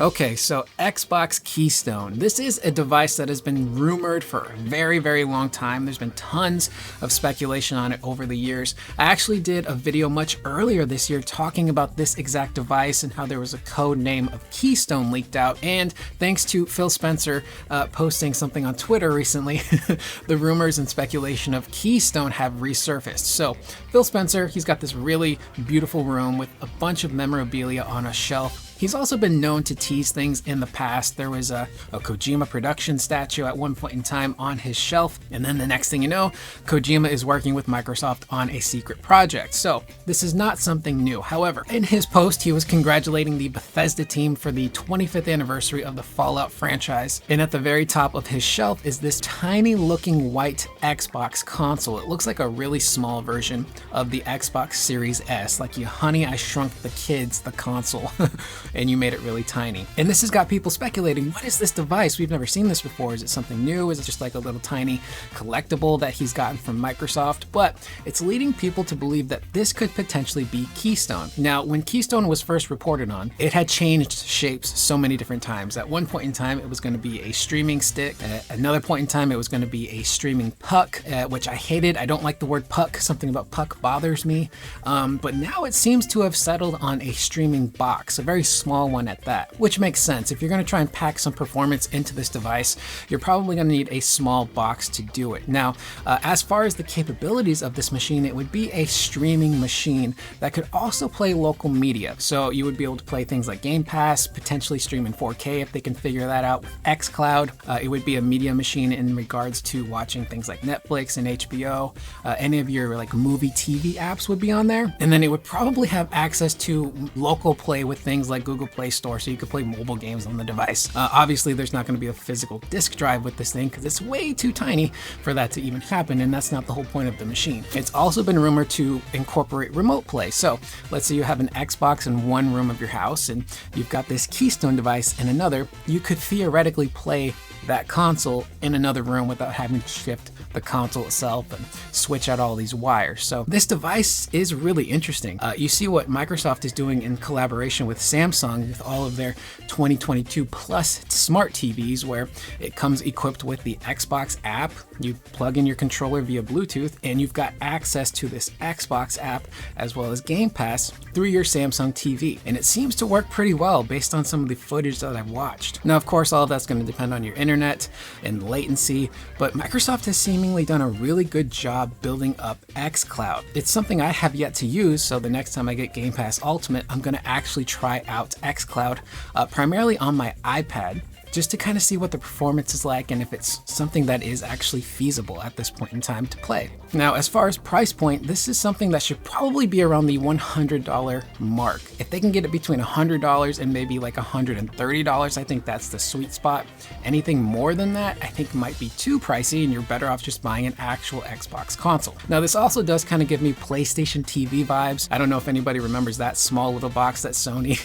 Okay, so Xbox Keystone. This is a device that has been rumored for a very, very long time. There's been tons of speculation on it over the years. I actually did a video much earlier this year talking about this exact device and how there was a code name of Keystone leaked out. And thanks to Phil Spencer posting something on Twitter recently, the rumors and speculation of Keystone have resurfaced. So Phil Spencer, he's got this really beautiful room with a bunch of memorabilia on a shelf. He's also been known to tease things in the past. There was a Kojima production statue at one point in time on his shelf, and then the next thing you know, Kojima is working with Microsoft on a secret project. So this is not something new. However, in his post, he was congratulating the Bethesda team for the 25th anniversary of the Fallout franchise. And at the very top of his shelf is this tiny looking white Xbox console. It looks like a really small version of the Xbox Series S, like you Honey, I Shrunk the Kids, the console. And you made it really tiny. And this has got people speculating, what is this device? We've never seen this before. Is it something new? Is it just like a little tiny collectible that he's gotten from Microsoft? But it's leading people to believe that this could potentially be Keystone. Now, when Keystone was first reported on, it had changed shapes so many different times. At one point in time, it was going to be a streaming stick. At another point in time, it was going to be a streaming puck, which I hated. I don't like the word puck. Something about puck bothers me. But now it seems to have settled on a streaming box, a very small one at that, which makes sense. If you're going to try and pack some performance into this device, you're probably going to need a small box to do it. Now, as far as the capabilities of this machine, it would be a streaming machine that could also play local media. So you would be able to play things like Game Pass, potentially stream in 4K if they can figure that out with XCloud. It would be a media machine in regards to watching things like Netflix and HBO. Any of your like movie TV apps would be on there. And then it would probably have access to local play with things like Google Play Store, so you could play mobile games on the device. Obviously, there's not going to be a physical disk drive with this thing because it's way too tiny for that to even happen, and that's not the whole point of the machine. It's also been rumored to incorporate remote play. So let's say you have an Xbox in one room of your house and you've got this Keystone device in another. You could theoretically play that console in another room without having to shift the console itself and switch out all these wires. So this device is really interesting. You see what Microsoft is doing in collaboration with Samsung with all of their 2022 Plus smart TVs, where it comes equipped with the Xbox app. You plug in your controller via Bluetooth and you've got access to this Xbox app as well as Game Pass through your Samsung TV. And it seems to work pretty well based on some of the footage that I've watched. Now, of course, all of that's going to depend on your internet and latency, but Microsoft has seemingly done a really good job building up XCloud. It's something I have yet to use, so the next time I get Game Pass Ultimate, I'm going to actually try out XCloud, primarily on my iPad, just to kind of see what the performance is like and if it's something that is actually feasible at this point in time to play. Now, as far as price point, this is something that should probably be around the $100 mark. If they can get it between $100 and maybe like $130, I think that's the sweet spot. Anything more than that, I think might be too pricey and you're better off just buying an actual Xbox console. Now, this also does kind of give me PlayStation TV vibes. I don't know if anybody remembers that small little box that Sony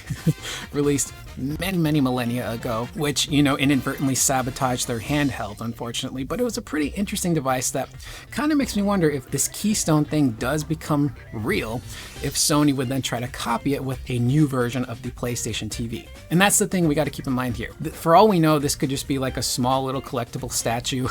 released many millennia ago, which, you know, inadvertently sabotaged their handheld, unfortunately. But it was a pretty interesting device that kind of makes me wonder if this Keystone thing does become real, if Sony would then try to copy it with a new version of the PlayStation TV. And that's the thing we got to keep in mind here. For all we know, this could just be like a small little collectible statue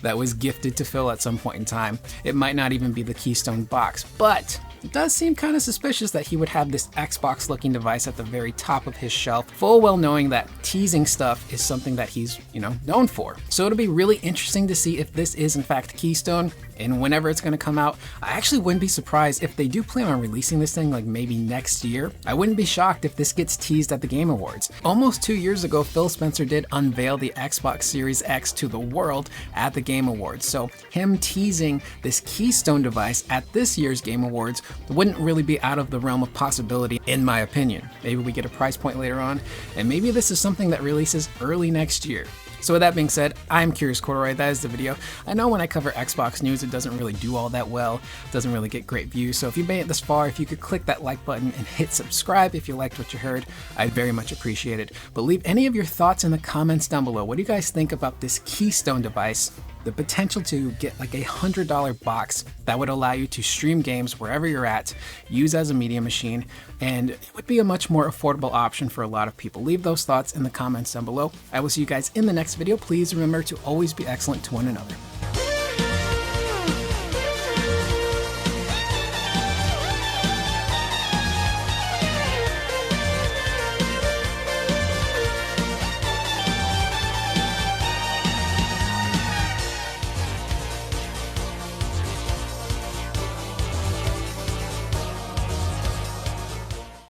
that was gifted to Phil at some point in time. It might not even be the Keystone box, but it does seem kind of suspicious that he would have this Xbox looking device at the very top of his shelf, full well knowing that teasing stuff is something that he's, known for. So it'll be really interesting to see if this is in fact Keystone, and whenever it's going to come out. I actually wouldn't be surprised if they do plan on releasing this thing like maybe next year. I wouldn't be shocked if this gets teased at the Game Awards. Almost 2 years ago, Phil Spencer did unveil the Xbox Series X to the world at the Game Awards. So him teasing this Keystone device at this year's Game Awards wouldn't really be out of the realm of possibility, in my opinion. Maybe we get a price point later on, and maybe this is something that releases early next year. So with that being said, I'm Curious Corduroy. That is the video. I know when I cover Xbox news, it doesn't really do all that well. It doesn't really get great views. So if you made it this far, if you could click that like button and hit subscribe if you liked what you heard, I'd very much appreciate it. But leave any of your thoughts in the comments down below. What do you guys think about this Keystone device? the potential to get like a $100 box that would allow you to stream games wherever you're at, use as a media machine, and it would be a much more affordable option for a lot of people. Leave those thoughts in the comments down below. I will see you guys in the next video. Please remember to always be excellent to one another.